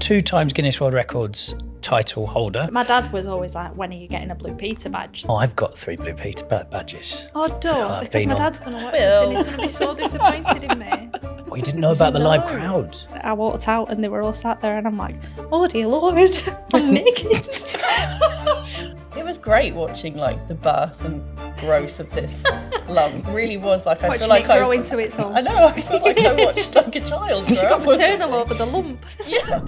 2 times Guinness World Records title holder. My dad was always like, when are you getting a Blue Peter badge? Oh, I've got 3 Blue Peter badges. Oh, don't, I've because been my on- dad's going to watch this and he's going to be so disappointed in me. Oh, you didn't know about the live crowd? I walked out and they were all sat there and I'm like, oh dear Lord, I'm naked. It was great watching like the birth and growth of this lump. It really was like, I Watching feel like it grow into its own. I know, I feel like I watched like a child. She got grow up. maternal over the lump. Yeah.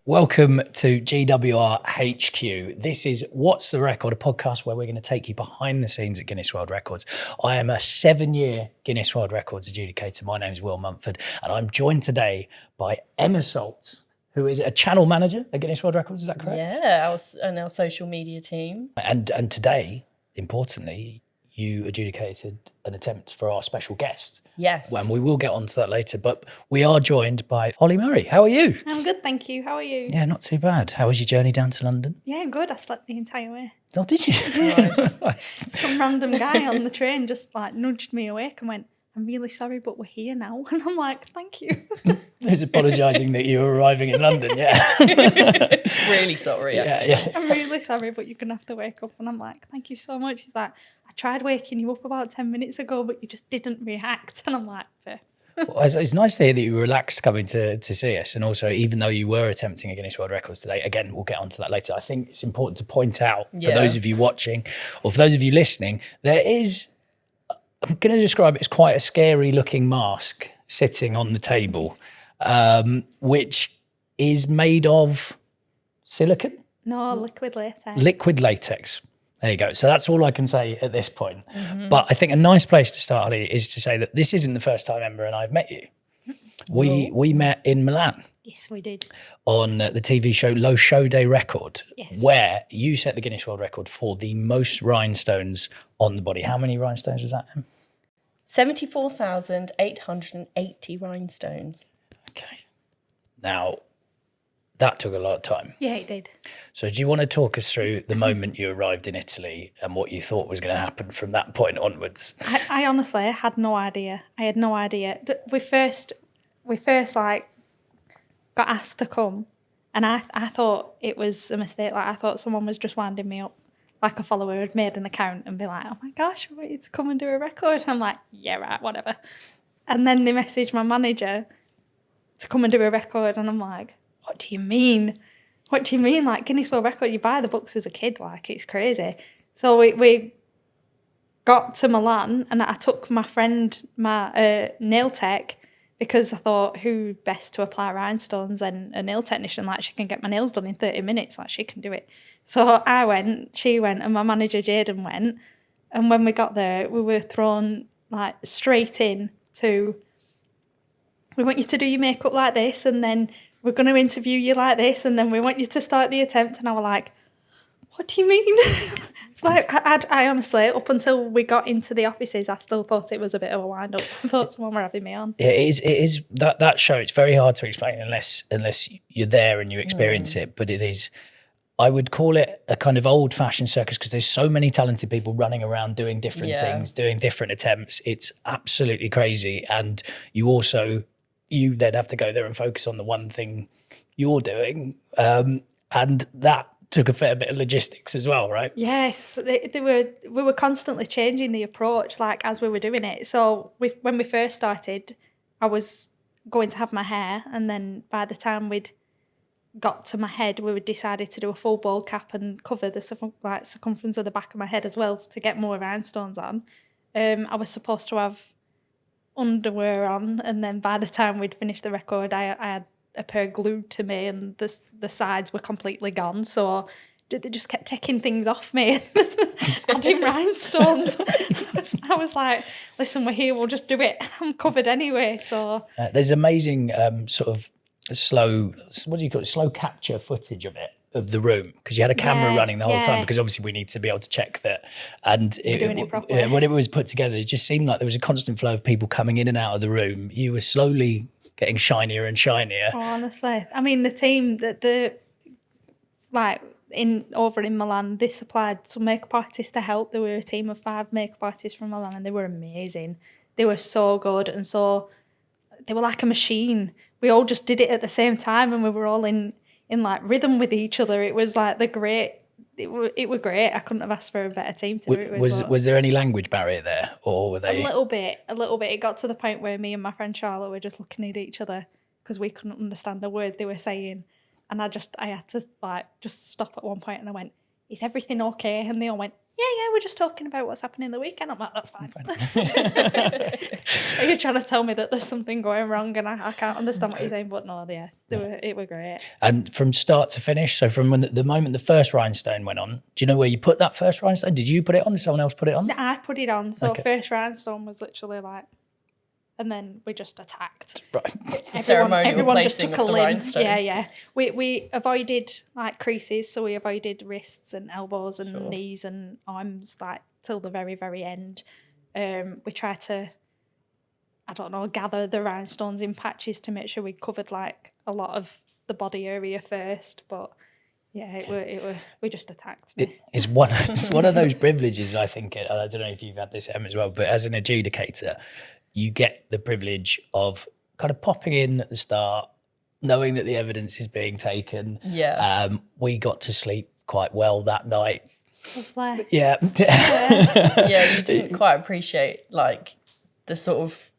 Welcome to GWR HQ. This is What's the Record, a podcast where we're going to take you behind the scenes at Guinness World Records. I am a 7-year Guinness World Records adjudicator. My name is Will Munford, and I'm joined today by Emma Salt, who is a channel manager at Guinness World Records. Is that correct? Yeah, our social media team. And today, importantly, you adjudicated an attempt for our special guest. Yes. And we will get onto that later, but we are joined by Holly Murray. How are you? I'm good, thank you. How are you? Yeah, not too bad. How was your journey down to London? Yeah, good. I slept the entire way. Oh, did you? Nice. Nice. Some random guy on the train just like nudged me awake and went, I'm really sorry, but we're here now. And I'm like, thank you. Who's apologising that you were arriving in London? Yeah. Really sorry. Yeah. I'm really sorry, but you're going to have to wake up. And I'm like, thank you so much. He's like, I tried waking you up about 10 minutes ago, but you just didn't react. And I'm like, fair. Well, it's nice to hear that you were relaxed coming to see us. And also, even though you were attempting a Guinness World Records today, again, we'll get onto that later. I think it's important to point out for those of you watching or for those of you listening, there is, I'm going to describe it as quite a scary looking mask sitting on the table, which is made of silicone? No, liquid latex. Liquid latex. There you go. So that's all I can say at this point. Mm-hmm. But I think a nice place to start, Holly, is to say that this isn't the first time Emma and I have met you. We met in Milan. Yes, we did. On the TV show Lo Show Day Record, yes, where you set the Guinness World Record for the most rhinestones on the body. How many rhinestones was that, Em? 74,880 rhinestones. Okay. Now, that took a lot of time. Yeah, it did. So do you want to talk us through the moment you arrived in Italy and what you thought was going to happen from that point onwards? I honestly had no idea. I had no idea. We first like got asked to come, and I thought it was a mistake. Like I thought someone was just winding me up, like a follower had made an account and be like, "Oh my gosh, I want you to come and do a record." And I'm like, "Yeah, right, whatever." And then they messaged my manager to come and do a record, and I'm like, what do you mean? What do you mean? Like Guinness World Record, you buy the books as a kid, like it's crazy. So we got to Milan and I took my friend, my nail tech, because I thought who best to apply rhinestones than a nail technician, like she can get my nails done in 30 minutes, like she can do it. So I went, she went, and my manager Jaden went. And when we got there, we were thrown like straight in to, we want you to do your makeup like this, and then we're going to interview you like this, and then we want you to start the attempt. And I was like, what do you mean? It's like, I honestly, up until we got into the offices, I still thought it was a bit of a wind-up. I thought someone were having me on. It is that show, it's very hard to explain unless you're there and you experience it, but it is, I would call it a kind of old-fashioned circus because there's so many talented people running around doing different things, doing different attempts. It's absolutely crazy. And you then have to go there and focus on the one thing you're doing. And that took a fair bit of logistics as well, right? Yes, we were constantly changing the approach, like as we were doing it. So when we first started, I was going to have my hair, and then by the time we'd got to my head, we decided to do a full bowl cap and cover the circumference of the back of my head as well to get more rhinestones on. I was supposed to have underwear on, and then by the time we'd finished the record, I had a pair glued to me, and the sides were completely gone. So they just kept taking things off me, adding rhinestones. I was like, "Listen, we're here. We'll just do it. I'm covered anyway." So there's amazing sort of slow capture footage of it. Of the room, because you had a camera running the whole time, because obviously we need to be able to check that. And doing it properly. When it was put together, it just seemed like there was a constant flow of people coming in and out of the room. You were slowly getting shinier and shinier. Oh, honestly, I mean, the team over in Milan, they supplied some makeup artists to help. There were a team of 5 makeup artists from Milan, and they were amazing. they were so good and so they were like a machine. We all just did it at the same time and we were all in like rhythm with each other. It was like it were great. I couldn't have asked for a better team to do it with. Was there any language barrier there, or were they? A little bit. It got to the point where me and my friend Charlotte were just looking at each other because we couldn't understand a word they were saying. And I had to like just stop at one point and I went, "Is everything okay?" And they all went, yeah, we're just talking about what's happening the weekend. I'm like, that's fine. Are you trying to tell me that there's something going wrong and I can't understand what you're saying? But no, yeah, it were great. And from start to finish, so from when the moment the first Rhinestone went on, do you know where you put that first Rhinestone? Did you put it on? Did someone else put it on? I put it on. So first Rhinestone was literally like, and then we just attacked. Right. Everyone just took a limb. Rhinestone. Yeah. We avoided like creases, so we avoided wrists and elbows and knees and arms like till the very, very end. We tried to, I don't know, gather the rhinestones in patches to make sure we covered like a lot of the body area first, but yeah, we just attacked me. It's one of those privileges, I think. I don't know if you've had this, Em, as well, but as an adjudicator, you get the privilege of kind of popping in at the start, knowing that the evidence is being taken. Yeah. We got to sleep quite well that night. Lovely. Yeah. Yeah, you didn't quite appreciate like the sort of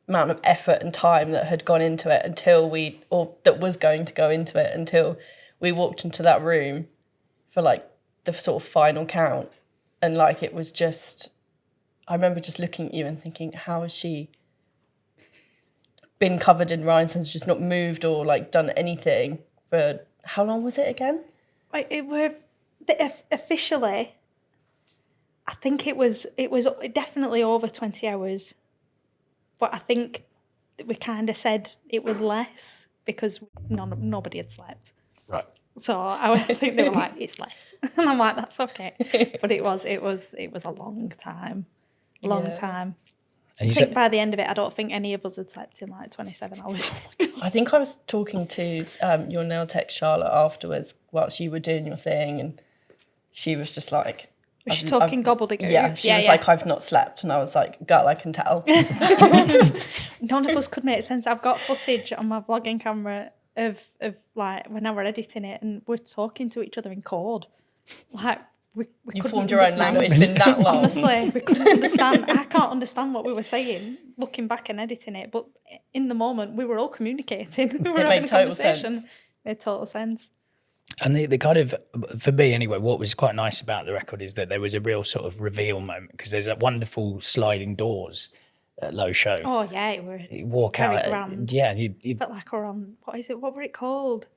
amount of effort and time that had gone into it that was going to go into it until we walked into that room for like the sort of final count. And like it was just, I remember just looking at you and thinking, how has she been covered in rhinestones, just not moved or like done anything for, how long was it again? It were officially, I think it was definitely over 20 hours, but I think we kind of said it was less because nobody had slept. Right. So I think they were like, it's less, and I'm like, that's okay. But it was a long time. Time. And I think by the end of it, I don't think any of us had slept in like 27 hours. I think I was talking to your nail tech, Charlotte, afterwards whilst you were doing your thing, and she was just like... Was she talking gobbledygook? Yeah, she was like, I've not slept. And I was like, girl, I can tell. None of us could make sense. I've got footage on my vlogging camera of like when I were editing it and we're talking to each other in code. Like, you formed your own language in that long. Honestly, we couldn't understand. I can't understand what we were saying looking back and editing it, but in the moment we were all communicating. We were having a conversation. Sense. Made total sense. And the kind of, for me anyway, what was quite nice about the record is that there was a real sort of reveal moment because there's that wonderful sliding doors at Low Show. Oh yeah, you walk very out. grand. Yeah, you felt like we're on. What were it called?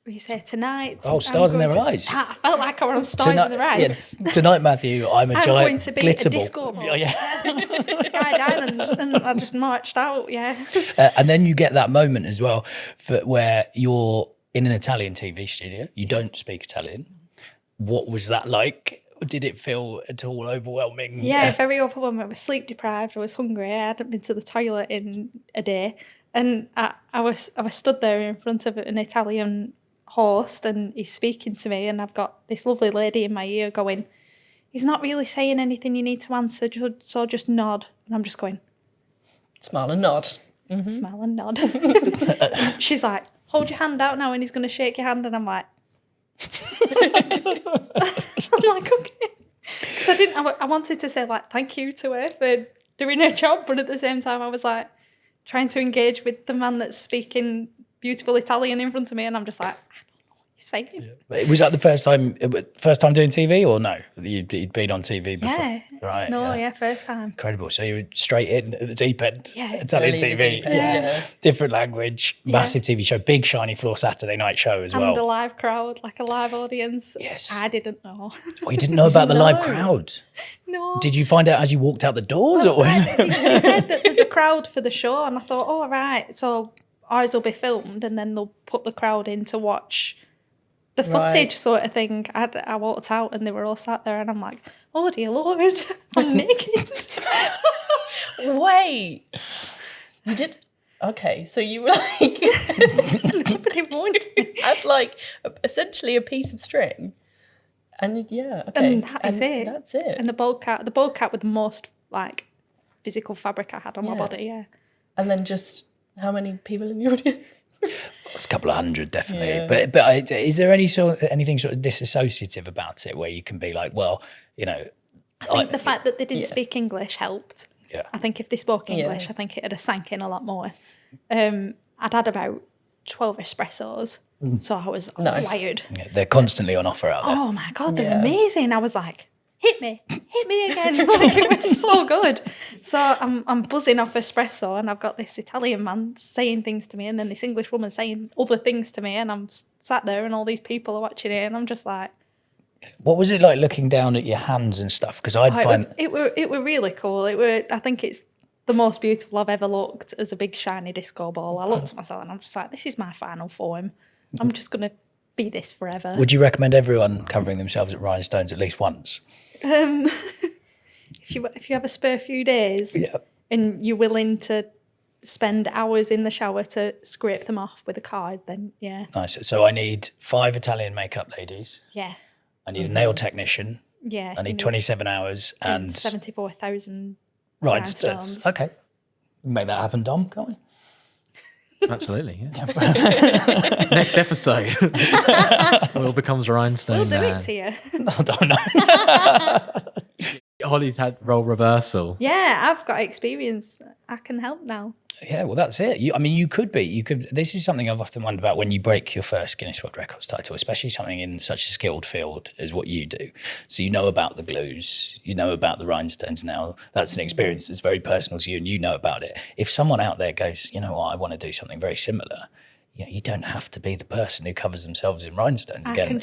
We say tonight. Oh, Stars in Their Eyes. I felt like I was on Stars in Their Eyes. Yeah, tonight, Matthew, I'm going giant to be glitter a ball. disco ball. Yeah. Guy Diamond, and I just marched out. Yeah. And then you get that moment as well where you're in an Italian TV studio. You don't speak Italian. What was that like? Did it feel at all overwhelming? Yeah, very overwhelming. I was sleep deprived. I was hungry. I hadn't been to the toilet in a day, and I was stood there in front of an Italian host, and he's speaking to me, and I've got this lovely lady in my ear going, "He's not really saying anything you need to answer, so just nod." And I'm just going, smile and nod. Mm-hmm. Smile and nod. She's like, "Hold your hand out now," and he's going to shake your hand, and I'm like. I'm like, okay. Because I wanted to say like thank you to her for doing her job, but at the same time I was like trying to engage with the man that's speaking beautiful Italian in front of me, and I'm just like, I don't know what you're saying. Yeah. Was that the first time doing TV, or no? You'd been on TV before? Yeah. Right. No, yeah, first time. Incredible. So you were straight in at the deep end. Yeah. Italian Really TV. Yeah. Different language, massive TV show, big shiny floor Saturday night show as well. And a live crowd, like a live audience. Yes. I didn't know. Oh, you didn't know about the live crowd? No. Did you find out as you walked out the doors? Or They said that there's a crowd for the show, and I thought, oh, right, so ours will be filmed, and then they'll put the crowd in to watch the footage sort of thing. I walked out, and they were all sat there, and I'm like, oh, dear Lord, I'm naked. Wait. You did... Okay, so you were like... Nobody warned me. had like essentially a piece of string. And yeah, okay. And that is it. That's it. And the ball cap with the most like physical fabric I had on my body. Yeah. And then just how many people in the audience? It's a couple of hundred, definitely. But is there anything sort of disassociative about it where you can be like, well, you know, I think the fact that they didn't speak English helped. Yeah. I think if they spoke English, I think it would have sank in a lot more. I'd had about 12 espressos, so I was wired. Yeah, they're constantly on offer out there. Oh my God, they're amazing. I was like, hit me again. Like, it was so good. So I'm buzzing off espresso, and I've got this Italian man saying things to me, and then this English woman saying other things to me, and I'm sat there and all these people are watching it, and I'm just like... What was it like looking down at your hands and stuff? Because I'd find... It were really cool. I think it's the most beautiful I've ever looked as a big shiny disco ball. I looked at myself and I'm just like, this is my final form. I'm just going to be this forever. Would you recommend everyone covering themselves at Rhinestones at least once? If you have a spare few days and you're willing to spend hours in the shower to scrape them off with a card, then yeah. Nice. So I need 5 Italian makeup ladies. Yeah. I need a nail technician. Yeah. I need 27 hours and 74,000 Rhinestones. Okay. We can make that happen, Dom, can't we? Absolutely, yeah. Next episode. Will becomes a rhinestone We'll do man. it to you. I don't know. Holly's had role reversal. Yeah, I've got experience. I can help now. Yeah, well, that's it. You could be. This is something I've often wondered about when you break your first Guinness World Records title, especially something in such a skilled field as what you do. So you know about the glues, you know about the rhinestones now. That's an experience that's very personal to you and you know about it. If someone out there goes, you know what, I want to do something very similar, you don't have to be the person who covers themselves in rhinestones again. I can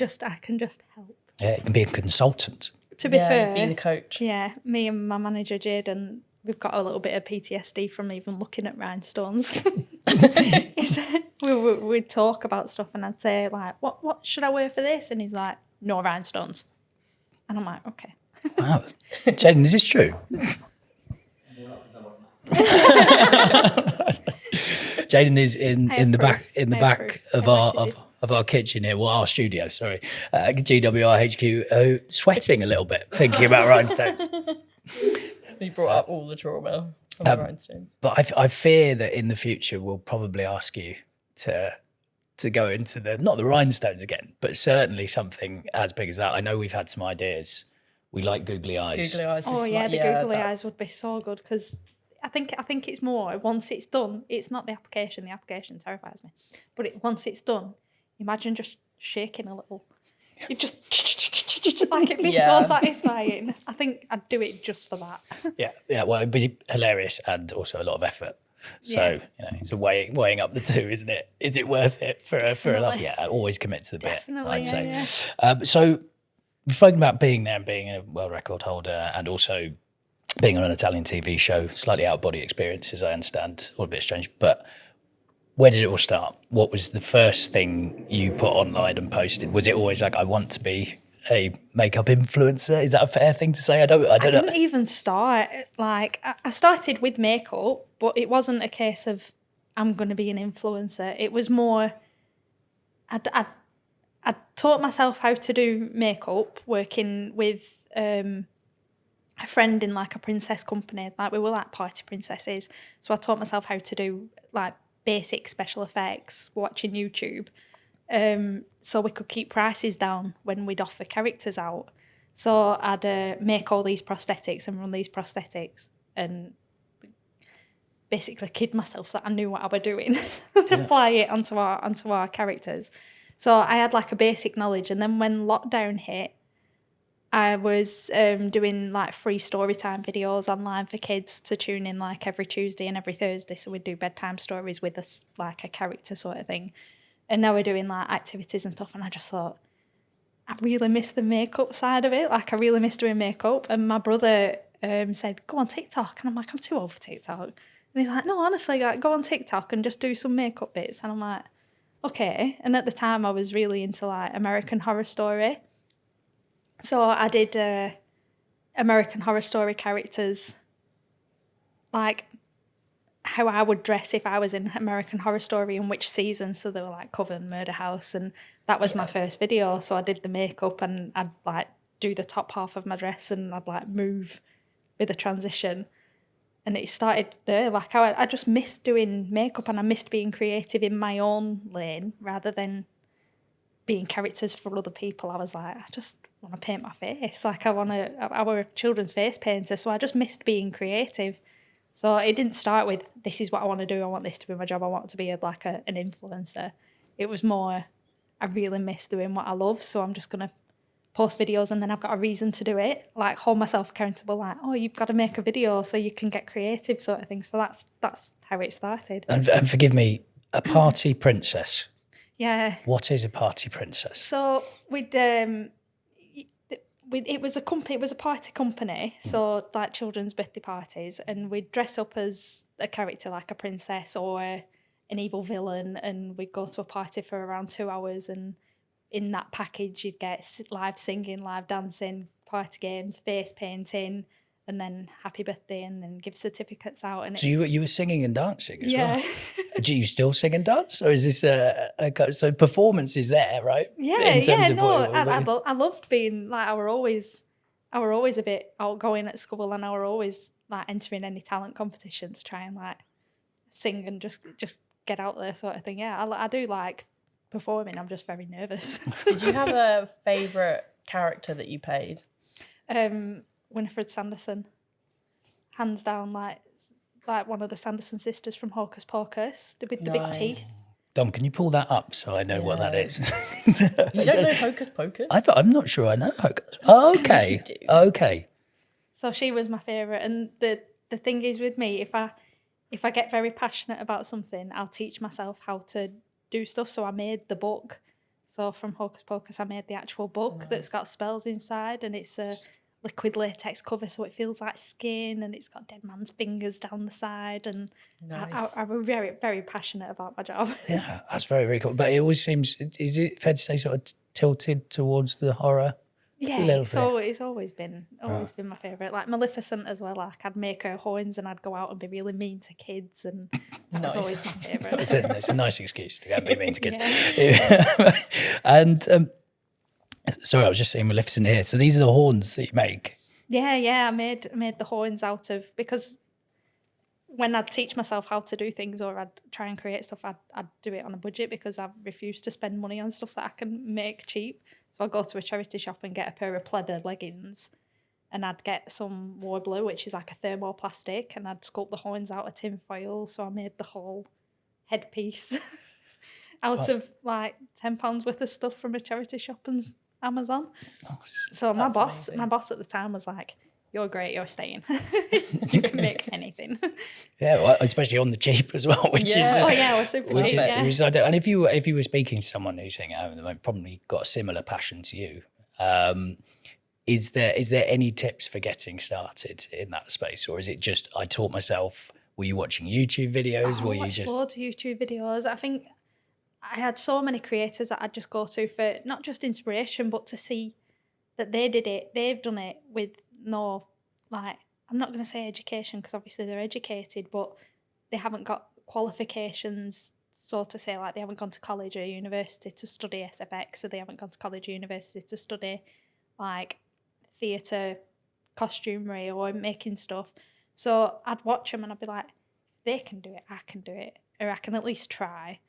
just help. Yeah, you can be a consultant. To be fair, be the coach. Yeah, me and my manager Jade, and we've got a little bit of PTSD from even looking at rhinestones. We'd talk about stuff, and I'd say like, "What should I wear for this?" And he's like, "No rhinestones," and I'm like, "Okay." Wow, Jaden, is this true? Jaden is in the back of our kitchen here, well, our studio, sorry, GWR HQ, sweating a little bit, thinking about rhinestones. We brought up all the trauma of the rhinestones. But I fear that in the future we'll probably ask you to go into not the rhinestones again, but certainly something as big as that. I know we've had some ideas. We like googly eyes. Googly eyes. Oh yeah, the googly eyes would be so good because I think it's more once it's done. It's not the application. The application terrifies me, but once it's done, imagine just shaking a little. You just like it'd be so satisfying. I think I'd do it just for that. Yeah. Well, it'd be hilarious and also a lot of effort. So it's a weighing up the two, isn't it? Is it worth it for a love? Yeah, always commit to the bit. I'd say. So we've spoken about being there and being a world record holder, and also being on an Italian TV show. Slightly out of body experience, as I understand, all a bit strange, but. Where did it all start? What was the first thing you put online and posted? Was it always like, I want to be a makeup influencer? Is that a fair thing to say? I don't know. I didn't even start. Like, I started with makeup, but it wasn't a case of I'm going to be an influencer. It was more, I taught myself how to do makeup working with a friend in like a princess company. Like, we were like party princesses. So I taught myself how to do like basic special effects, watching YouTube, so we could keep prices down when we'd offer characters out. So I'd make all these prosthetics and run these prosthetics and basically kid myself that I knew what I was doing and apply it onto our characters. So I had like a basic knowledge, and then when lockdown hit, I was doing like free storytime videos online for kids to tune in like every Tuesday and every Thursday. So we'd do bedtime stories with us, like a character sort of thing. And now we're doing like activities and stuff. And I just thought, I really miss the makeup side of it. Like, I really miss doing makeup. And my brother said, go on TikTok. And I'm like, I'm too old for TikTok. And he's like, no, honestly, like, go on TikTok and just do some makeup bits. And I'm like, okay. And at the time I was really into like American Horror Story. So I did American Horror Story characters, like how I would dress if I was in American Horror Story and which season. So they were like Coven, Murder House, and that was my first video. So I did the makeup, and I'd like do the top half of my dress, and I'd like move with a transition. And it started there. Like I just missed doing makeup, and I missed being creative in my own lane rather than being characters for other people. I was like, I just want to paint my face. Like I were a children's face painter, so I just missed being creative. So it didn't start with, this is what I want to do. I want this to be my job. I want to be an influencer. It was more, I really miss doing what I love, so I'm just going to post videos, and then I've got a reason to do it, like hold myself accountable, like, oh, you've got to make a video so you can get creative, sort of thing. So that's how it started. And forgive me, a party princess. Yeah. What is a party princess? So it was a company, it was a party company, so like children's birthday parties, and we'd dress up as a character like a princess or an evil villain, and we'd go to a party for around 2 hours, and in that package you'd get live singing, live dancing, party games, face painting, and then happy birthday, and then give certificates out. And so you were singing and dancing as well? Yeah. Do you still sing and dance, or is this so performance is there, right? I loved being like, I were always a bit outgoing at school, and I were always like entering any talent competitions, try and like sing and just get out there, sort of thing. Yeah, I do like performing. I'm just very nervous. Did you have a favourite character that you played? Winifred Sanderson, hands down, like one of the Sanderson sisters from Hocus Pocus with the big teeth. Dom, can you pull that up so I know what that is? You don't know Hocus Pocus? I'm not sure I know Hocus. Oh, okay. Yes, you do. Okay. So she was my favourite, and the thing is with me, if I get very passionate about something, I'll teach myself how to do stuff. So I made the book. So from Hocus Pocus, I made the actual book that's got spells inside, and it's a liquid latex cover, so it feels like skin, and it's got dead man's fingers down the side. And I'm very, very passionate about my job. Yeah, that's very, very cool. But it always seems, is it fair to say, sort of tilted towards the horror? Yeah, so it's always been my favourite. Like Maleficent as well. Like I'd make her horns, and I'd go out and be really mean to kids, and that's always my favourite. It's a nice excuse to go and be mean to kids. And sorry, I was just saying Maleficent here. So these are the horns that you make. Yeah. I made the horns out of, because when I'd teach myself how to do things, or I'd try and create stuff, I'd do it on a budget, because I refuse to spend money on stuff that I can make cheap. So I'd go to a charity shop and get a pair of pleather leggings, and I'd get some Warbler, which is like a thermoplastic, and I'd sculpt the horns out of tin foil. So I made the whole headpiece out of like £10 worth of stuff from a charity shop and Amazon. So my boss at the time was like, "You're great, you're staying. You can make anything." Yeah, well, especially on the cheap as well, which is we're super cheap. And if you were speaking to someone who's saying, "Oh, they probably got a similar passion to you," is there any tips for getting started in that space, or is it just I taught myself? Were you watching YouTube videos? I watched loads of YouTube videos. I think I had so many creators that I'd just go to for not just inspiration, but to see that they did it. They've done it with no, like, I'm not going to say education, because obviously they're educated, but they haven't got qualifications, so to say, like they haven't gone to college or university to study SFX, so they haven't gone to college or university to study like theatre, costumery, or making stuff. So I'd watch them and I'd be like, if they can do it, I can do it, or I can at least try.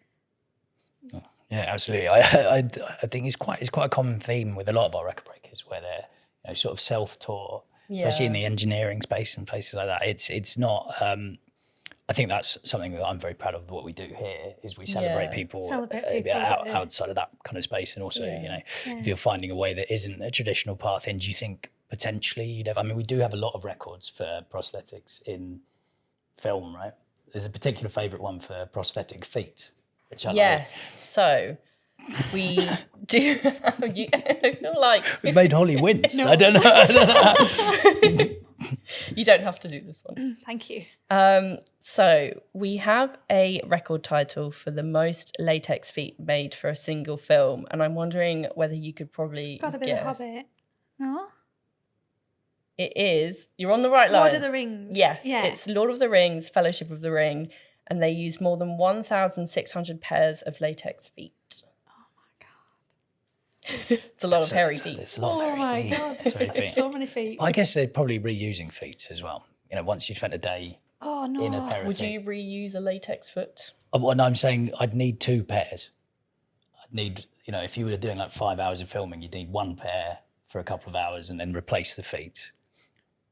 Yeah, absolutely. I think it's quite a common theme with a lot of our record breakers, where they're sort of self-taught, especially in the engineering space and places like that. It's not. I think that's something that I'm very proud of. What we do here is we celebrate people, outside of that kind of space, and also if you're finding a way that isn't a traditional path in, do you think potentially you'd have? I mean, we do have a lot of records for prosthetics in film, right? There's a particular favourite one for prosthetic feet. Yes, so we do. I feel like we made Holly wince. No. I don't know. You don't have to do this one. Thank you. So we have a record title for the most latex feet made for a single film, and I'm wondering whether you could probably It's got to be The Hobbit. No. It is. You're on the right line. Lord of the Rings. Yes, it's Lord of the Rings, Fellowship of the Ring. And they use more than 1,600 pairs of latex feet. Oh my God. It's a lot of hairy feet. It's a lot of hairy feet. God. So many feet. I guess they're probably reusing feet as well. Once you've spent a day Oh no. in a pair of Would feet. you reuse a latex foot? Well, no, I'm saying I'd need 2 pairs. I'd need, if you were doing like 5 hours of filming, you'd need 1 pair for a couple of hours and then replace the feet.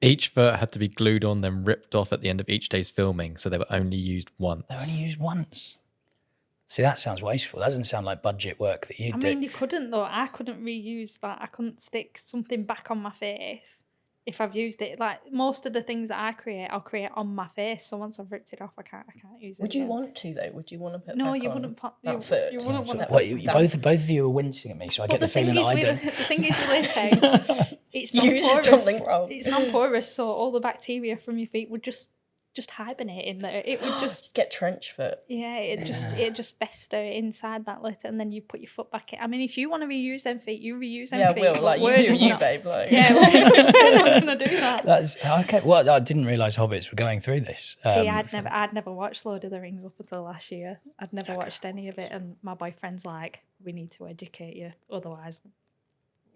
Each foot had to be glued on, then ripped off at the end of each day's filming, so they were only used once. They're only used once. See, that sounds wasteful. That doesn't sound like budget work that you I do. mean, you couldn't though. I couldn't reuse that. I couldn't stick something back on my face if I've used it. Like most of the things that I create, I'll create on my face. So once I've ripped it off, I can't use it. Would you again. want to though? Would you want to put? No, back you on wouldn't put that you, foot. You wouldn't want to. What, both of you are wincing at me, so I get the feeling that I don't. The thing is with latex, it's You did non-porous. something wrong. It's non-porous, so all the bacteria from your feet would just hibernate in there. It would just get trench foot. it just fester inside that litter, and then you put your foot back in. I mean, if you want to reuse them feet, you reuse them feet. Yeah, but like we're you do, just you not- babe. Like Yeah, we're not gonna do that. That's okay. Well, I didn't realise hobbits were going through this. See, I'd never watched Lord of the Rings up until last year. I'd never watched any of it, and my boyfriend's like, "We need to educate you, otherwise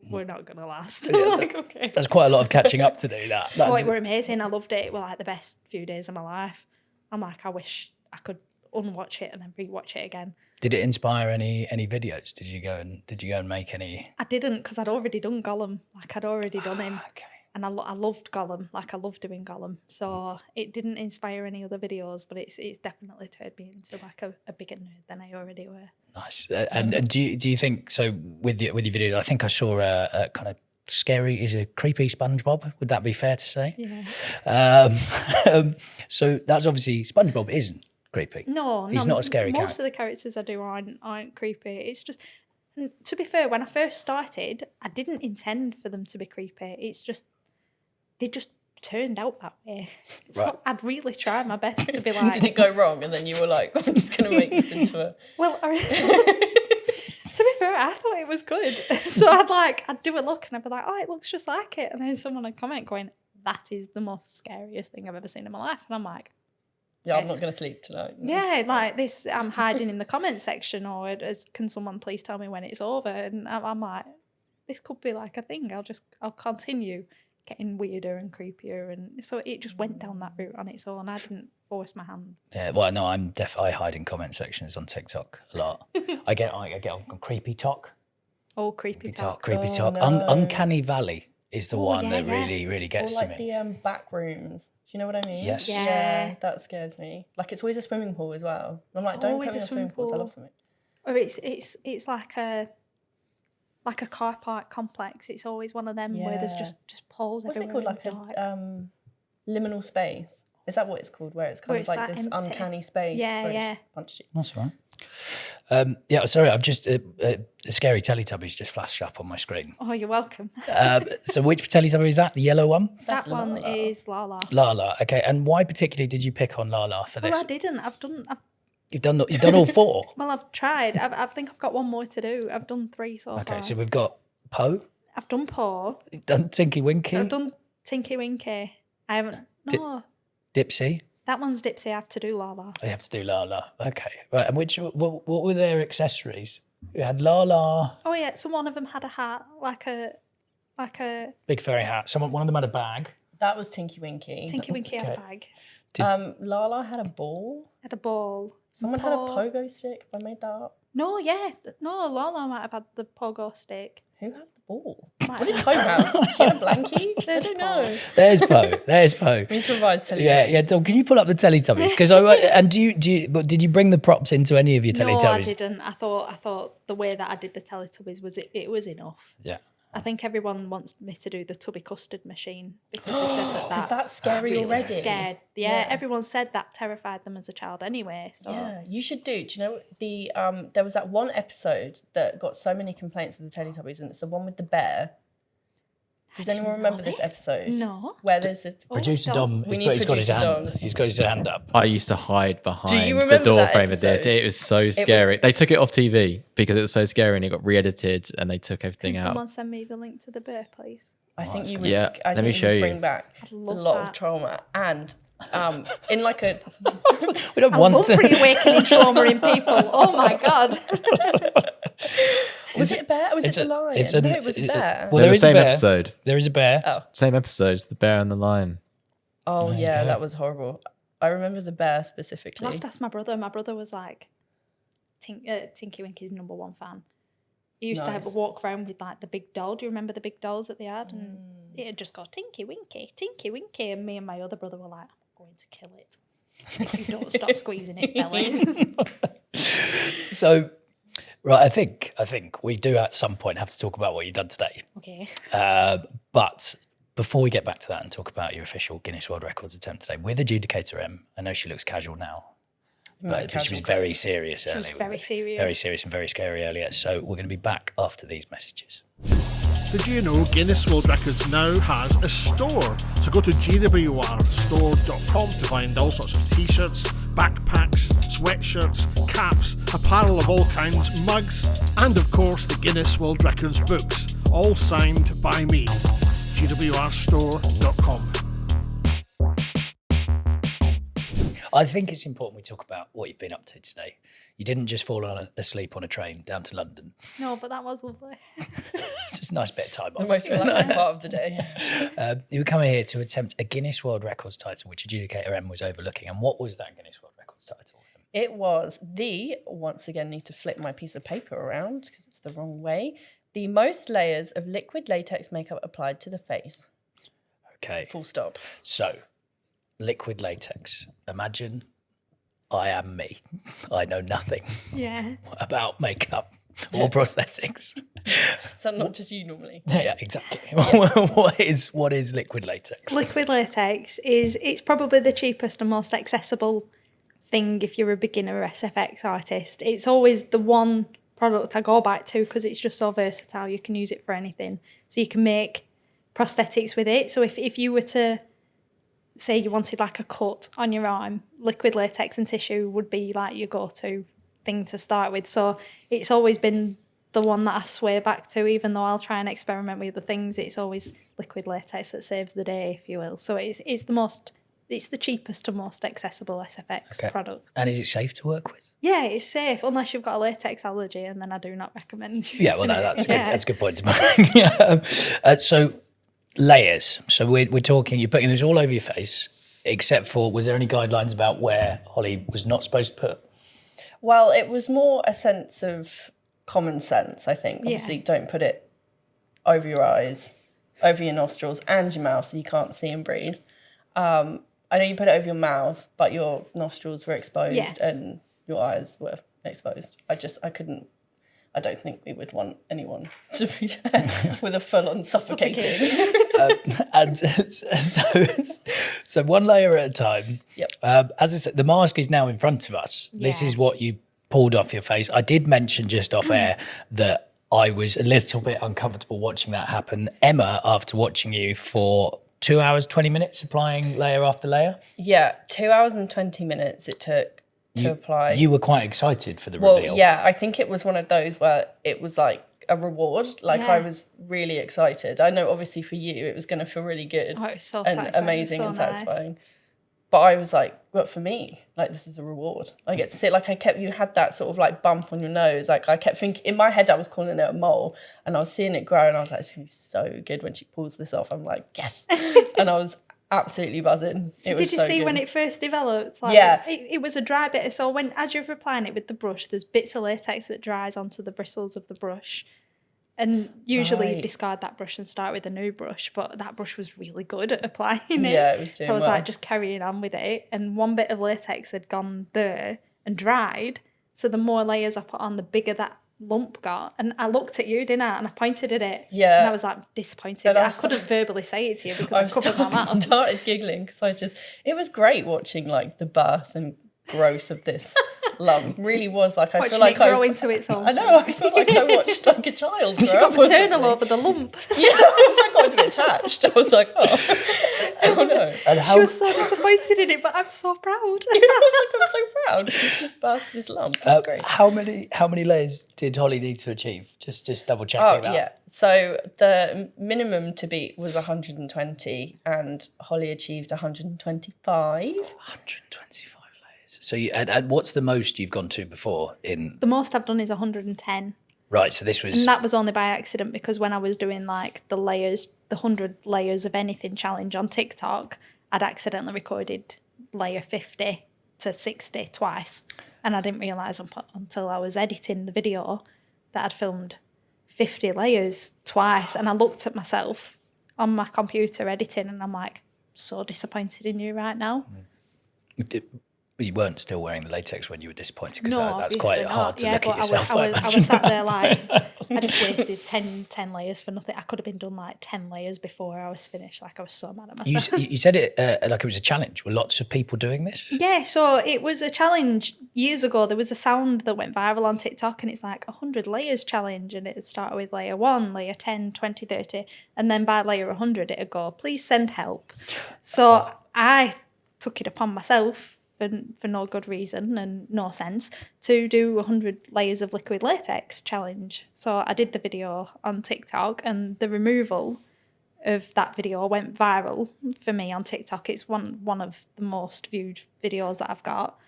we're not gonna last." I'm like, okay. There's quite a lot of catching up to do. Oh, it were amazing. I loved it. It were like the best few days of my life. I'm like, I wish I could unwatch it and then rewatch it again. Did it inspire any videos? Did you go and make any? I didn't, because I'd already done Gollum. Like I'd already done him. Okay. And I loved Gollum. Like I loved doing Gollum. So it didn't inspire any other videos, but it's definitely turned me into like a bigger nerd than I already were. Nice. And do you think so with your videos? I think I saw a kind of scary, is a creepy SpongeBob. Would that be fair to say? Yeah. So that's obviously SpongeBob isn't creepy. No, He's not a scary Most character. of the characters I do aren't creepy. It's just, and to be fair, when I first started, I didn't intend for them to be creepy. It's just, they just turned out that way. So Right. I'd really try my best to be like. did it go wrong? And then you were like, I'm just going to make this into a. Well, to be fair, I thought it was good. So I'd do a look and I'd be like, oh, it looks just like it. And then someone would comment going, that is the most scariest thing I've ever seen in my life. And I'm like, Yeah, I'm not going to sleep tonight. yeah, like this, I'm hiding in the comment section, or can someone please tell me when it's over? And I'm like, this could be like a thing. I'll continue getting weirder and creepier. And so it just went down that route on its own. I didn't force my hand. Yeah. Well, no, I hide in comment sections on TikTok a lot. I get on creepy talk. Oh, creepy talk. Creepy Oh, talk. no. Uncanny Valley is the one yeah, that yeah. really Or gets like to me. the back rooms. Do you know what I mean? Yes. Yeah. that scares me. Like it's always a swimming pool as well. I'm like, It's don't always put me a in swimming swimming pools. I pool. love swimming. Or it's like a car park complex. It's always one of them where there's Yeah. just poles What's it everywhere. called? Like in the dark. a liminal space. Is that what it's called? Where it's kind Where of it's, like like, this empty. uncanny space. Yeah, Sorry, yeah. just punched you. That's all right. Yeah, sorry, I've just the scary Teletubbies just flashed up on my screen. Oh, you're welcome. So which Teletubby is that? The yellow one? That one Lala. is Lala. Lala. Okay, and why particularly did you pick on Lala for Well, this? I didn't. You've done all 4. Well, I've tried. I think I've got one more to do. I've done 3 so far. Okay, so we've got Poe, I've done Paw. you've done Tinky Winky, I've done Tinky Winky. I haven't. No, Dipsy. that one's Dipsy. I have to do Lala. I have to do Lala. Okay, right. And what were their accessories? We had Lala, Oh yeah, so one of them had a hat, like a big furry hat. One of them had a bag. That was Tinky Winky. Tinky Winky had a Okay. bag, Lala had a ball. had a ball. Someone had a Paw- pogo stick. Have I made that up? No, yeah, no. Lala might have had the pogo stick. Who had the ball? Might What did Poe have? She had a blankie? I There's don't Paw. know. There's Poe. There's Poe. We need to revise Teletubbies. Yeah. Dom, can you pull up the Teletubbies? Because but did you bring the props into any of your Teletubbies? No, I didn't. I thought the way that I did the Teletubbies was it was enough. Yeah. I think everyone wants me to do the tubby custard machine because they said that That's scary really already. scared. Yeah, everyone said that terrified them as a child anyway. So Yeah, you should do. Do you know the there was that one episode that got so many complaints of the Teletubbies, and it's the one with the bear. Does anyone remember this episode? No. Where there's a Producer Dom. Dom, We need he's got his producer hand. Doms. He's got his hand up. I used to hide behind the remember door that frame of this. episode? It was so scary. They took it off TV because it was so scary and it got re-edited and they took everything Can out. someone send me the link to the bear, please? I think you would. Yeah, I let think me you show would you. bring back a love lot that. of trauma and in like a. We don't I want love to. reawakening trauma in people. Oh my god. Was it a bear? Or was it the lion? No, it was a bear. Well, They're there the is a same bear. episode. There is a bear. Oh. Same episode, the bear and the lion. Oh you yeah, go. that was horrible. I remember the bear specifically. I'll have to ask my brother. My brother was like Tinky Winky's #1 fan. He used to have a walk around with like the big doll. Do you remember the big dolls that they had? And it'd just go Tinky Winky, Tinky Winky. And me and my other brother were like, I'm going to kill it if you don't stop squeezing its belly. So, right, I think we do at some point have to talk about what you've done today. Okay. But before we get back to that and talk about your official Guinness World Records attempt today, with adjudicator M, I know she looks casual now, but she was very serious earlier. She was very serious. Very serious and very scary earlier. So we're going to be back after these messages. Did you know Guinness World Records now has a store? So go to gwrstore.com to find all sorts of t-shirts, backpacks, sweatshirts, caps, apparel of all kinds, mugs, and of course the Guinness World Records books, all signed by me. gwrstore.com. I think it's important we talk about what you've been up to today. You didn't just fall asleep on a train down to London. No, but that was lovely. It's just a nice bit of time off. The most relaxing part of the day. You were coming here to attempt a Guinness World Records title, which adjudicator M was overlooking. And what was that Guinness World Records title? It was once again need to flip my piece of paper around because it's the wrong way, the most layers of liquid latex makeup applied to the face. Okay. Full stop. So, liquid latex. Imagine I am me. I know nothing about makeup or prosthetics. So not just you normally. Yeah, exactly. What is liquid latex? Liquid latex it's probably the cheapest and most accessible thing if you're a beginner SFX artist. It's always the one product I go back to because it's just so versatile. You can use it for anything. So you can make prosthetics with it. So if you were to say you wanted like a cut on your arm, liquid latex and tissue would be like your go-to thing to start with. So it's always been the one that I swear back to, even though I'll try and experiment with other things. It's always liquid latex that saves the day, if you will. So it's the cheapest and most accessible SFX product. And is it safe to work with? Yeah, it's safe unless you've got a latex allergy, and then I do not recommend using Yeah, well, no, that's it. good. That's a good point to make. So layers. So we're talking. You're putting this all over your face, except for was there any guidelines about where Holly was not supposed to put? Well, it was more a sense of common sense, I think. Obviously, don't put it over your eyes, over your nostrils, and your mouth, so you can't see and breathe. I know you put it over your mouth, but your nostrils were exposed and your eyes were exposed. I don't think we would want anyone to be there with a full-on suffocating. And so one layer at a time. Yep. As I said, the mask is now in front of us. Yeah. This is what you pulled off your face. I did mention just off air that I was a little bit uncomfortable watching that happen. Emma, after watching you for 2 hours, 20 minutes applying layer after layer. Yeah, 2 hours and 20 minutes it took to apply. You were quite excited for the reveal. Well, yeah, I think it was one of those where it was like a reward. Like I was really excited. I know obviously for you it was going to feel really good Oh, it was so and satisfying. amazing So and nice. satisfying. But I was like, but for me, like this is a reward. I get to see it. Like you had that sort of like bump on your nose. Like I kept thinking, in my head I was calling it a mole and I was seeing it grow and I was like, it's going to be so good when she pulls this off. I'm like, yes. And I was absolutely buzzing. It was Did you so see good. when it first developed? Like, Yeah. It was a dry bit. So as you're applying it with the brush, there's bits of latex that dries onto the bristles of the brush. And usually you discard that brush and start with a new brush, but that brush was really good at applying it. Yeah, it was doing So I was well. like just carrying on with it. And one bit of latex had gone there and dried. So the more layers I put on, the bigger that lump got. And I looked at you, didn't I? And I pointed at it. Yeah. And I was like disappointed. And I couldn't verbally say it to you because I covered my mouth. started giggling because it was great watching like the birth and growth of this lump. Really was like I Watching feel like it grow into its own. I know. I feel like I watched like a child grow You got up or maternal something. over the lump. Yeah, I was like, I got a bit attached. I was like, oh no. And how, She was so disappointed in it, but I'm so proud. I was like, I'm so proud. She's just birthed this lump. That's great. how many layers did Holly need to achieve? Just double checking Oh that. yeah. So the minimum to beat was 120, and Holly achieved 125. 125 layers. So and what's the most you've gone to before in? The most I've done is 110. Right, so this was... And that was only by accident because when I was doing like the 100 layers of anything challenge on TikTok, I'd accidentally recorded layer 50 to 60 twice. And I didn't realise until I was editing the video that I'd filmed 50 layers twice. And I looked at myself on my computer editing and I'm like, so disappointed in you right now. You weren't still wearing the latex when you were disappointed, because No, that's quite obviously hard not. to Yeah, look but at yourself. I was sat there like, I just wasted 10 layers for nothing. I could have been done like 10 layers before I was finished. Like I was so mad at myself. You said it like it was a challenge. Were lots of people doing this? Yeah, so it was a challenge years ago. There was a sound that went viral on TikTok and it's like 100 layers challenge, and it started with layer 1, layer 10, 20, 30, and then by layer 100 it'd go, please send help. So I took it upon myself for no good reason and no sense to do 100 layers of liquid latex challenge. So I did the video on TikTok, and the removal of that video went viral for me on TikTok. It's one of the most viewed videos that I've got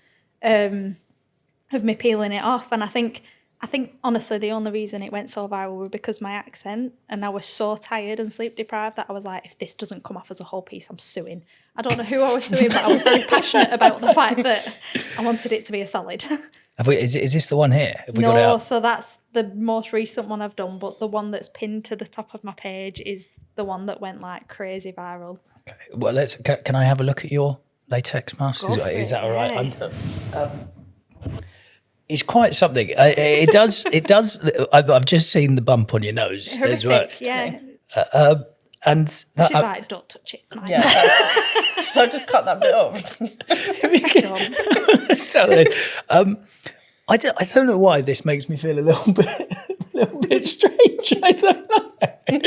of me peeling it off. And I think honestly the only reason it went so viral was because my accent, and I was so tired and sleep deprived that I was like, if this doesn't come off as a whole piece, I'm suing. I don't know who I was suing, but I was very passionate about the fact that I wanted it to be a solid. Is this the one here? Have we got it No, up? so that's the most recent one I've done, but the one that's pinned to the top of my page is the one that went like crazy viral. Okay. Well, can I have a look at your latex mask? Go for Is that it, all right? yeah. It's quite something. It does. I've just seen the bump on your nose as well. Horrific, yeah. And that, She's like, don't touch it, it's mine. Yeah. So I just cut that bit off. I don't know why this makes me feel a little bit strange. I don't know. He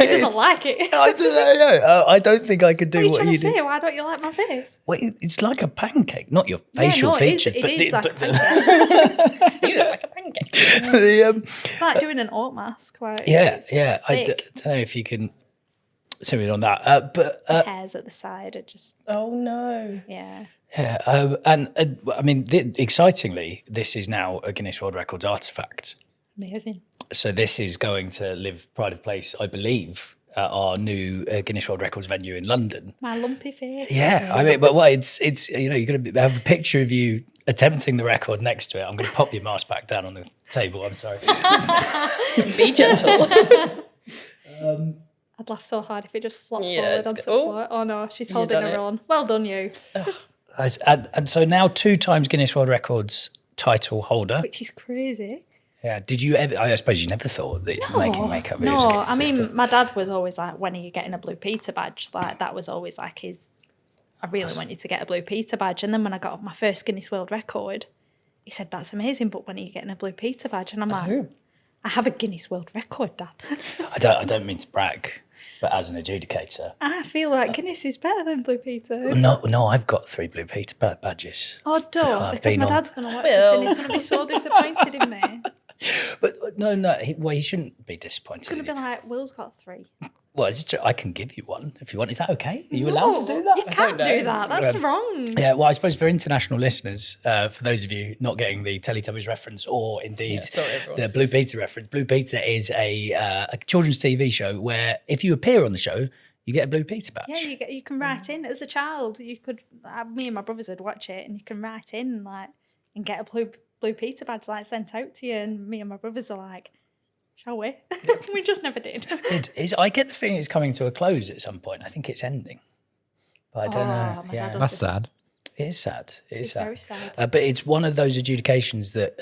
doesn't like it. I don't know. I don't think I could do What are what you you trying to do. say? Why don't you like my face? Well, it's like a pancake, not your facial features, it but is like a the, pancake. You look like a pancake. It's like doing an oat mask. Like, yeah. I thick. don't know if you can see me on that, but hairs at the side are just, Oh no. yeah. yeah, and I mean, excitingly, this is now a Guinness World Records artifact. Amazing. So this is going to live pride of place, I believe, at our new Guinness World Records venue in London. My lumpy face. Yeah, I mean, but well, it's you're going to have a picture of you attempting the record next to it. I'm going to pop your mask back down on the table. I'm sorry. Be gentle. I'd laugh so hard if it just flopped Yeah, forward it's onto the good. floor. Oh no, she's You've holding done her it. own. Well done, you. And so now 2 times Guinness World Records title holder. Which is crazy. Yeah. Did you ever? I suppose you never thought that making makeup videos. No, against I this, mean, but- my dad was always like, when are you getting a Blue Peter badge? Like, that was always like I really want you to get a Blue Peter badge. And then when I got my first Guinness World Record, he said, that's amazing, but when are you getting a Blue Peter badge? And I'm like, I have a Guinness World Record, Dad. I don't mean to brag, but as an adjudicator, I feel like Guinness is better than Blue Peter. no, I've got 3 Blue Peter badges. Oh, don't, I've because been my on- dad's going to watch this and he's going to be so disappointed in me. But no, he shouldn't be disappointed. It's going to be like, Will's got 3. Well, I can give you one if you want. Is that okay? Are you allowed to do that? You can't do that. That's wrong. Yeah, well, I suppose for international listeners, for those of you not getting the Teletubbies reference or indeed sorry, everyone. the Blue Peter reference, Blue Peter is a children's TV show where if you appear on the show, you get a Blue Peter badge. Yeah, you can write in as a child. You could, me and my brothers would watch it, and you can write in like and get a Blue Peter badge like sent out to you. And me and my brothers are like, shall we? We just never did. I get the feeling it's coming to a close at some point. I think it's ending, but I don't know. my Yeah, dad That's sad. it is sad. It is It's sad. very sad. But it's one of those adjudications that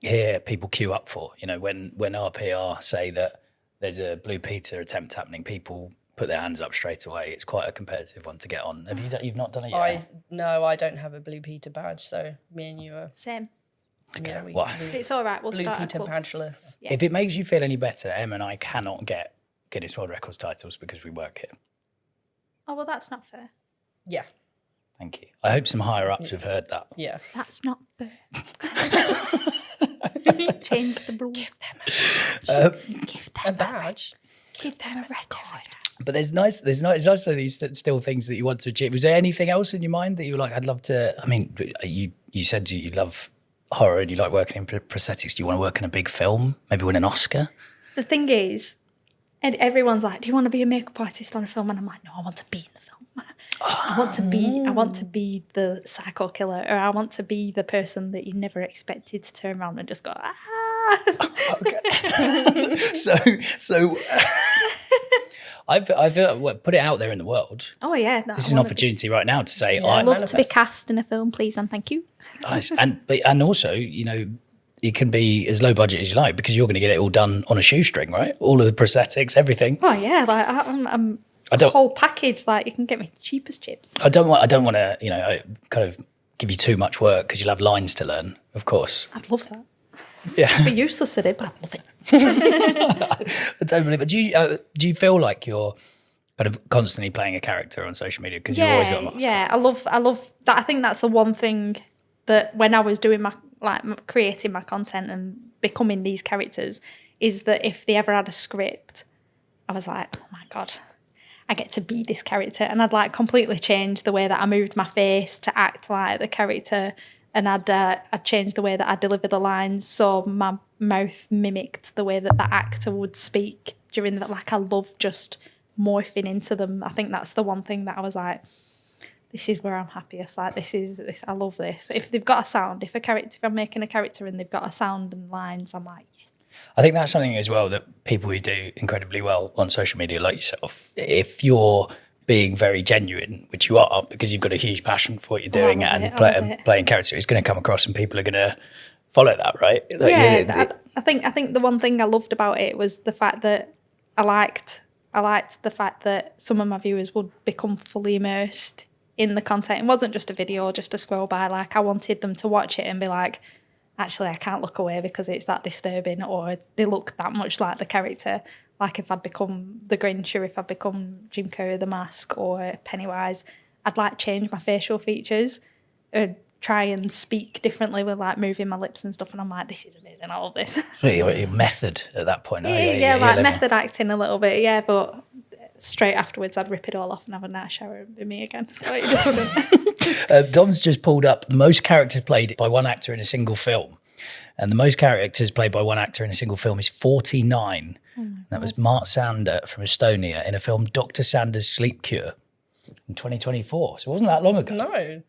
here people queue up for. You know, when our PR say that there's a Blue Peter attempt happening, people put their hands up straight away. It's quite a competitive one to get on. Have you done? You've not done it yet? I don't have a Blue Peter badge, so me and you are Same. yeah, we, well, we It's all right. We'll Blue start a Peter club. badgeless. Yeah. If it makes you feel any better, Em and I cannot get Guinness World Records titles because we work here. Oh well, that's not fair. Yeah. Thank you. I hope some higher ups have heard that. Yeah. That's not fair. Change the rules. Give A badge. Give them a record. But there's also these still things that you want to achieve. Was there anything else in your mind that you were like, I'd love to? I mean, you said you love horror and you like working in prosthetics. Do you want to work in a big film? Maybe win an Oscar? The thing is, and everyone's like, do you want to be a makeup artist on a film? And I'm like, no, I want to be in the film. I want to be the psycho killer, or I want to be the person that you never expected to turn around and just go, ah. Okay. so I've put it out there in the world. Oh yeah, This is an opportunity right now to say I'd love to be cast in a film, please, and thank you. Nice. And also, it can be as low budget as you like because you're going to get it all done on a shoestring, right? All of the prosthetics, everything. Oh yeah, like I'm the whole package. Like you can get me cheap as chips. I don't want to, kind of give you too much work because you'll have lines to learn, of course. I'd love that. Yeah. I'd be useless at it, but I'd love it. I don't believe it. Do you feel like you're kind of constantly playing a character on social media because you've always got a mask? Yeah, I love that. I think that's the one thing that when I was doing creating my content and becoming these characters is that if they ever had a script, I was like, oh my God, I get to be this character. And I'd completely change the way that I moved my face to act like the character. And I'd change the way that I deliver the lines so my mouth mimicked the way that the actor would speak during that. I love just morphing into them. I think that's the one thing that I was like, this is where I'm happiest. This. I love this. If they've got a sound, if I'm making a character and they've got a sound and lines, I'm like, yes. I think that's something as well that people who do incredibly well on social media, like yourself, if you're being very genuine, which you are because you've got a huge passion for what you're doing playing character, it's going to come across and people are going to follow that, right? I think the one thing I loved about it was the fact that I liked the fact that some of my viewers would become fully immersed in the content. It wasn't just a video, just a scroll by. I wanted them to watch it and be like, actually, I can't look away because it's that disturbing, or they look that much like the character. Like if I'd become the Grinch, or if I'd become Jim Carrey the Mask, or Pennywise, I'd change my facial features, or try and speak differently with moving my lips and stuff. And I'm like, this is amazing. I love this. Your method at that point. Method acting a little bit, yeah. But straight afterwards, I'd rip it all off and have a nice shower and be me again. So you just wouldn't. Dom's just pulled up most characters played by one actor in a single film. And the most characters played by one actor in a single film is 49. That was Mart Sander from Estonia in a film Dr. Sander's Sleep Cure in 2024. So it wasn't that long ago. No.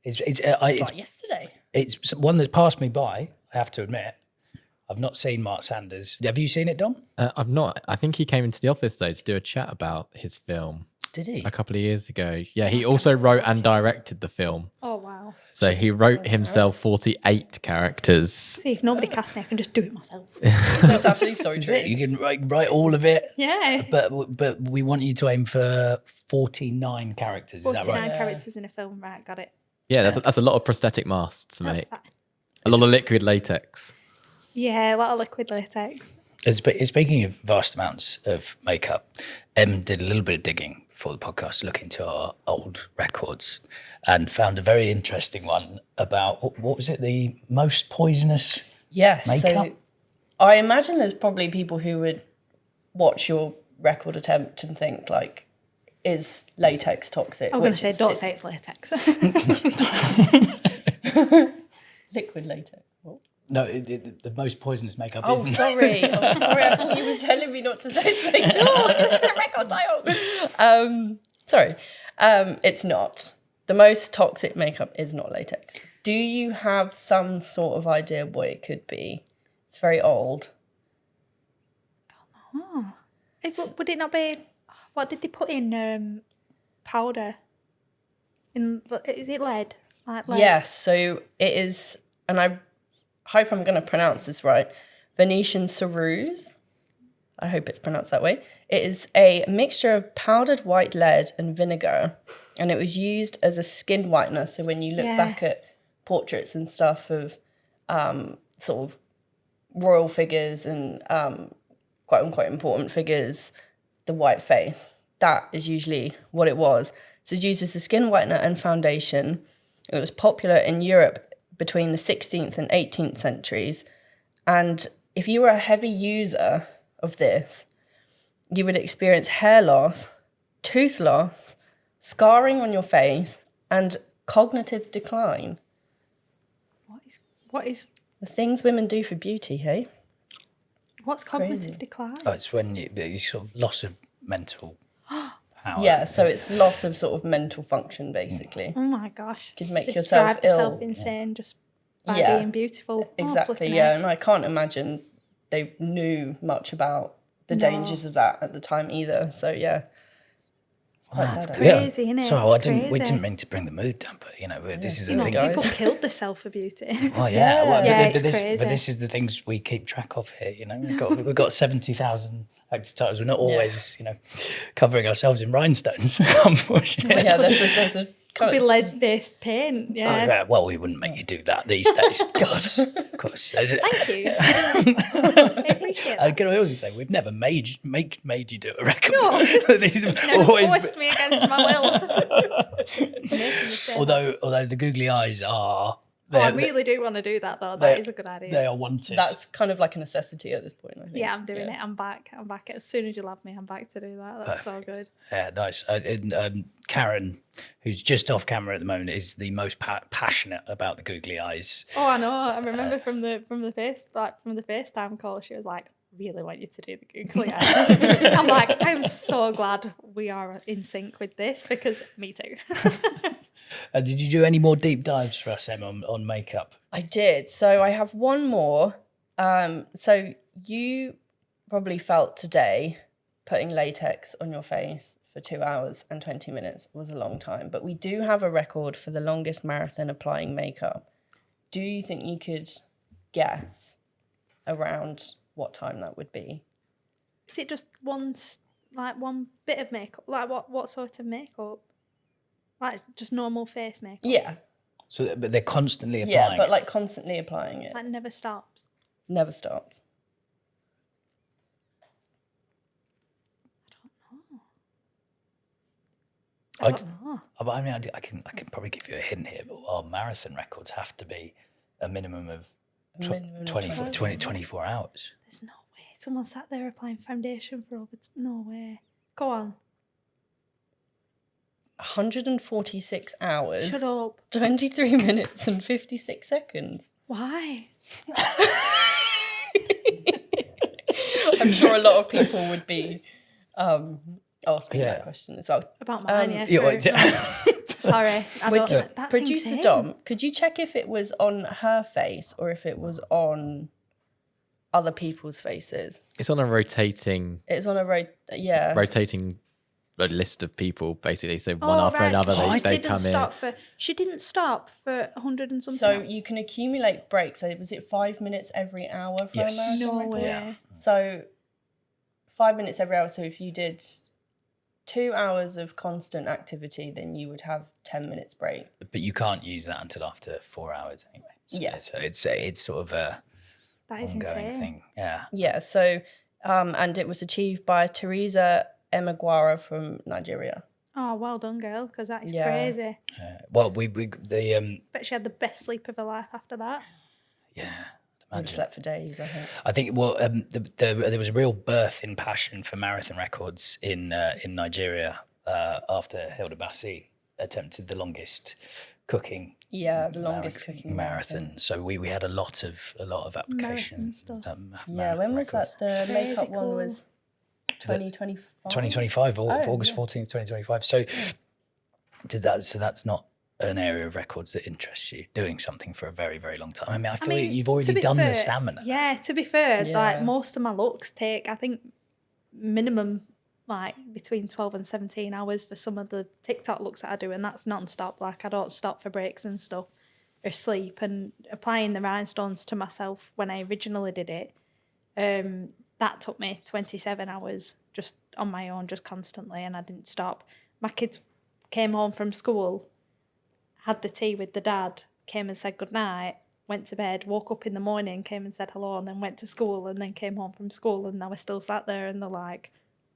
It's like yesterday. It's one that's passed me by, I have to admit. I've not seen Mart Sanders. Have you seen it, Dom? I've not. I think he came into the office, though, to do a chat about his film. Did he? A couple of years ago. Yeah, he also wrote and directed the film. Oh, wow. So he wrote himself 48 characters. See, if nobody cast me, I can just do it myself. That's absolutely so true. You can write all of it. Yeah. But we want you to aim for 49 characters. 49 is that right? characters in a film, right? Got it. Yeah, that's a lot of prosthetic masks, mate. That's fine. A lot of liquid latex. Yeah, a lot of liquid latex. Speaking of vast amounts of makeup, Em did a little bit of digging for the podcast, looking into our old records, and found a very interesting one about, what was it, the most poisonous makeup? So I imagine there's probably people who would watch your record attempt and think, is latex toxic? I'm going to say, don't say it's latex. Liquid latex. What? No, the most poisonous makeup Oh, isn't. sorry. I thought you were telling me not to say latex. Oh, this is the record title. Sorry. It's not. The most toxic makeup is not latex. Do you have some sort of idea what it could be? It's very old. Oh. Would it not be... What did they put in powder? Is it lead? Like lead? Yes, so it is, and I hope I'm going to pronounce this right, Venetian ceruse. I hope it's pronounced that way. It is a mixture of powdered white lead and vinegar, and it was used as a skin whitener. So when you look back at portraits and stuff of sort of royal figures and quite unquote important figures, the white face, that is usually what it was. So it's used as a skin whitener and foundation. It was popular in Europe between the 16th and 18th centuries. And if you were a heavy user of this, you would experience hair loss, tooth loss, scarring on your face, and cognitive decline. What is The things women do for beauty, hey? what's cognitive decline? Oh, it's when you sort of loss of mental power. Yeah, so it's loss of sort of mental function, basically. Oh my gosh. Could make Just yourself drive yourself ill. insane just by Yeah. being beautiful. Exactly, flipping yeah. heck. And I can't imagine they knew much about the dangers of that at the time either. So, yeah. It's quite sad. actually. Crazy, innit? Sorry, we Crazy. didn't mean to bring the mood down, but this is the You know, thing. guys. people killed themselves for beauty. Oh yeah, well, Yeah, but it's this crazy. is the things we keep track of here. We've got 70,000 active titles. We're not always covering ourselves in rhinestones, unfortunately. Yeah, there's a Could be lead-based paint, yeah. Oh, yeah, well, we wouldn't make you do that these days. God, of course. Thank you. I appreciate that. Can I also say we've never made you do a record. No. These have Never always forced me against my will. Making me say that. although the googly eyes are. Oh, I really do want to do that though. That is a good idea. They are wanted. That's kind of like a necessity at this point, I think. Yeah, I'm doing it. I'm back. As soon as you'll have me, I'm back to do that. That's so good. Yeah, nice. Karen, who's just off camera at the moment, is the most passionate about the googly eyes. Oh, I know. I remember from the FaceTime call, she was like, "Really want you to do the googly eyes." I'm like, I'm so glad we are in sync with this because me too. Did you do any more deep dives for us, Em, on makeup? I did. So I have one more. So you probably felt today putting latex on your face for 2 hours and 20 minutes was a long time. But we do have a record for the longest marathon applying makeup. Do you think you could guess around what time that would be? Is it just one bit of makeup? Like what sort of makeup? Like just normal face makeup? Yeah. So, but they're constantly applying. Yeah, but like constantly applying it. Like never stops. Never stops. I don't know. I mean, I can probably give you a hint here, but our marathon records have to be a minimum of 24 hours. There's no way. Someone sat there applying foundation for over. No way. Go on. 146 hours. Shut up. 23 minutes and 56 seconds. Why? I'm sure a lot of people would be asking that question as well. About mine, yeah. Yeah, true. Sorry. I don't, that's Producer insane. Dom, could you check if it was on her face or if it was on other people's faces? It's on a rotating It's on a rotating list of people, basically. So one after another, they come in. She didn't stop for 100 and something. So you can accumulate breaks. So was it 5 minutes every hour for Yes. a marathon No record? way. Yeah. So 5 minutes every hour. So if you did 2 hours of constant activity, then you would have 10 minutes break. But you can't use that until after 4 hours anyway. So, Yeah. So it's sort of a That is ongoing insane. thing. Yeah. Yeah. So and it was achieved by Teresa Emeguara from Nigeria. Oh, well done, girl, because that is Yeah. crazy. Well, the But she had the best sleep of her life after that. I slept for days, I think. I think there was a real birth in passion for marathon records in Nigeria after Hilda Bassi attempted the longest cooking Yeah, the longest cooking marathon. So we had a lot of applications. Yeah, when was records. that? The Crazy makeup one cool. was 2025. 2025, August yeah. 14th, 2025. So that's not an area of records that interests you, doing something for a very, very long time. I mean, I feel you've already to be done fair, the stamina. Yeah, to be fair, Yeah. like most of my looks take, I think, minimum like between 12 and 17 hours for some of the TikTok looks that I do, and that's non-stop. Like I don't stop for breaks and stuff or sleep. And applying the rhinestones to myself when I originally did it, that took me 27 hours just on my own, just constantly, and I didn't stop. My kids came home from school, had the tea with the dad, came and said goodnight, went to bed, woke up in the morning, came and said hello, and then went to school, and then came home from school, and I was still sat there, and they're like,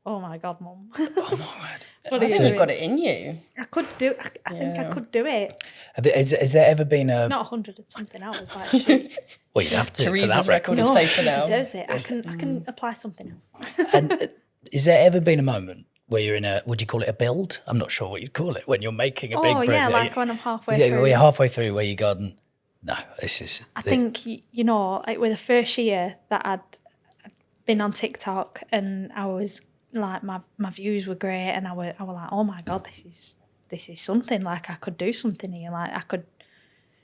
"Oh my God, Mum." Oh my word! What I are you think you've doing? got it in you. I could do. I think I could do it. Has there ever been a? Not 100 and something hours. Like shit. Well, you'd have to for Teresa's that record. record is No, safe for she now. deserves it. I can apply something else. And is there ever been a moment where you're in a? Would you call it a build? I'm not sure what you'd call it when you're making a big. Oh yeah, project. like when I'm halfway Yeah, through. we're halfway through where you gone. No, this is. I think, you know, like with the first year that I'd been on TikTok and I was like my views were great, and I were like, oh my God, this is something. Like, I could do something here. Like, I could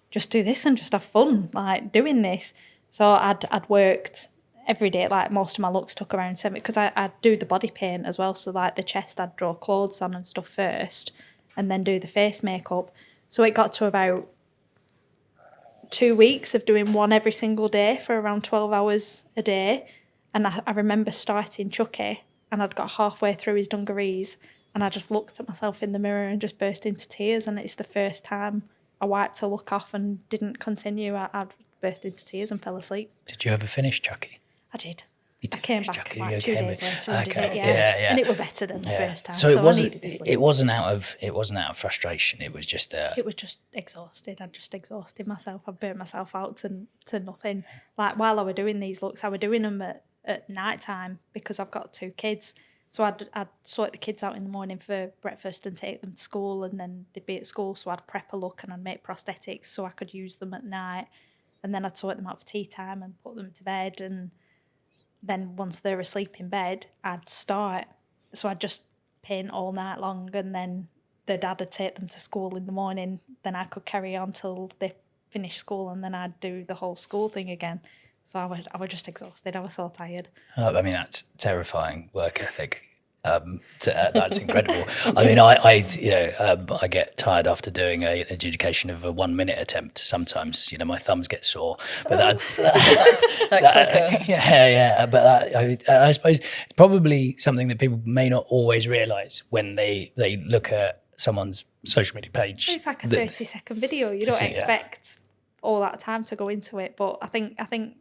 just do this and just have fun, like, doing this. So I'd worked every day. Like, most of my looks took around 7, because I'd do the body paint as well. So like the chest, I'd draw clothes on and stuff first, and then do the face makeup. So it got to about 2 weeks of doing one every single day for around 12 hours a day. And I remember starting Chucky, and I'd got halfway through his dungarees, and I just looked at myself in the mirror and just burst into tears. And it's the first time I wiped a look off and didn't continue. I'd burst into tears and fell asleep. Did you ever finish Chucky? I did. You did I came finish back Chucky, like you 2 came days back. later and did Okay, it. yeah. And it were better than the first time. So it I wasn't. needed to sleep. It wasn't out of frustration. It was just. It was just exhausted. I'd just exhausted myself. I burnt myself out to nothing. Like, while I were doing these looks, I were doing them at night time, because I've got 2 kids. So I'd sort the kids out in the morning for breakfast and take them to school, and then they'd be at school. So I'd prep a look and I'd make prosthetics so I could use them at night. And then I'd sort them out for tea time and put them to bed. And then once they're asleep in bed, I'd start. So I'd just paint all night long, and then their dad would take them to school in the morning. Then I could carry on till they finished school, and then I'd do the whole school thing again. So I was just exhausted. I was so tired. I mean, that's terrifying work ethic. That's incredible. I mean, I get tired after doing an adjudication of a 1 minute attempt. Sometimes, my thumbs get sore. But that's yeah. But I suppose it's probably something that people may not always realise when they look at someone's social media page. It's like a 30-second video. You don't expect all that time to go into it. But I think.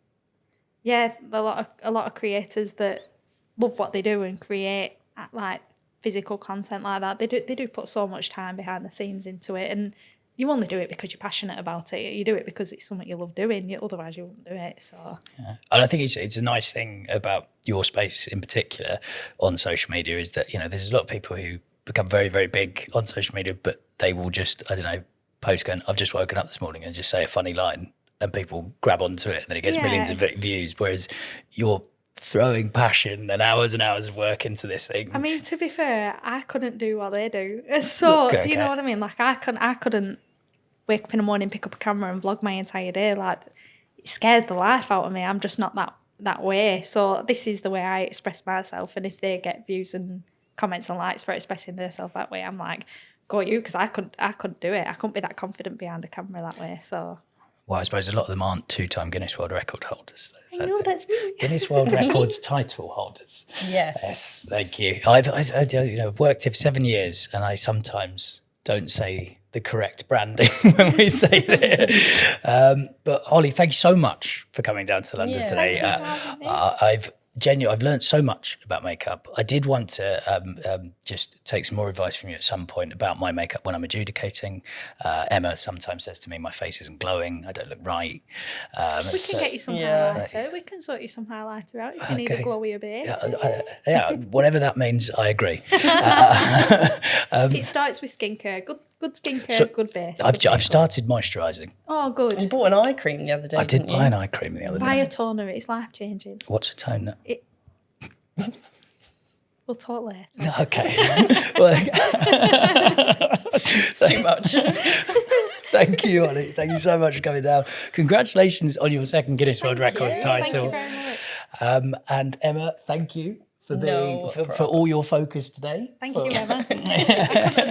Yeah, a lot of creators that love what they do and create like physical content like that, they do put so much time behind the scenes into it, and you only do it because you're passionate about it. You do it because it's something you love doing. Otherwise, you wouldn't do it. So, yeah. And I think it's a nice thing about your space in particular on social media is that there's a lot of people who become very, very big on social media, but they will just post going, "I've just woken up this morning," and just say a funny line. And people grab onto it, and then it gets millions of views. Whereas you're throwing passion and hours of work into this thing. I mean, to be fair, I couldn't do what they do. So, do you know what I mean? Like, I couldn't wake up in the morning, pick up a camera, and vlog my entire day. Like, it scared the life out of me. I'm just not that way. So this is the way I express myself. And if they get views and comments and likes for expressing themselves that way, I'm like, go you, because I couldn't do it. I couldn't be that confident behind a camera that way. So. Well, I suppose a lot of them aren't 2-time Guinness World Record holders. I know, that's me. Guinness World Records title holders. Yes, thank you. I've worked here for 7 years, and I sometimes don't say the correct branding when we say that. But Holly, thank you so much for coming down to London today. Thank you for having me. I've learned so much about makeup. I did want to just take some more advice from you at some point about my makeup when I'm adjudicating. Emma sometimes says to me, my face isn't glowing, I don't look right. We can get you some highlighter. We can sort you some highlighter out if you need a glowier base. Whatever that means, I agree. It starts with skincare. Good skincare, good base. I've started moisturising. Oh, good. You bought an eye cream the other day. I did buy an eye cream the other day. Buy a toner. It's life-changing. What's a toner? We'll talk later. Okay. It's too much. Thank you, Holly. Thank you so much for coming down. Congratulations on your second Guinness World Records title. Thank you very much. And Emma, thank you for being for all your focus today. Thank you, Emma.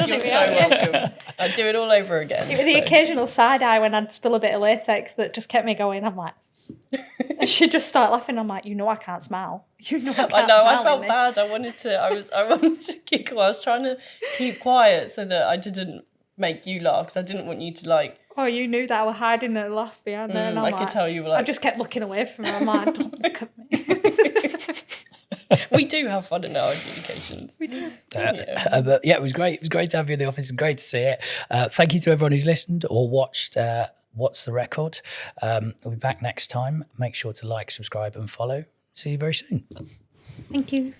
You're so welcome. I'd do it all over again. It was the occasional side eye when I'd spill a bit of latex that just kept me going. I'm like, and she'd just start laughing. I'm like, I can't smile. I can't I know. smile, I felt Amy. bad. I wanted to giggle. I was trying to keep quiet so that I didn't make you laugh because I didn't want you to like. Oh, you knew that I was hiding a laugh behind her, and I could tell you were like. I just kept looking away from her. I'm like, don't look at me. We do have fun in our adjudications. We do. But yeah, it was great. It was great to have you in the office and great to see it. Thank you to everyone who's listened or watched What's the Record. We'll be back next time. Make sure to like, subscribe and follow. See you very soon. Thank you.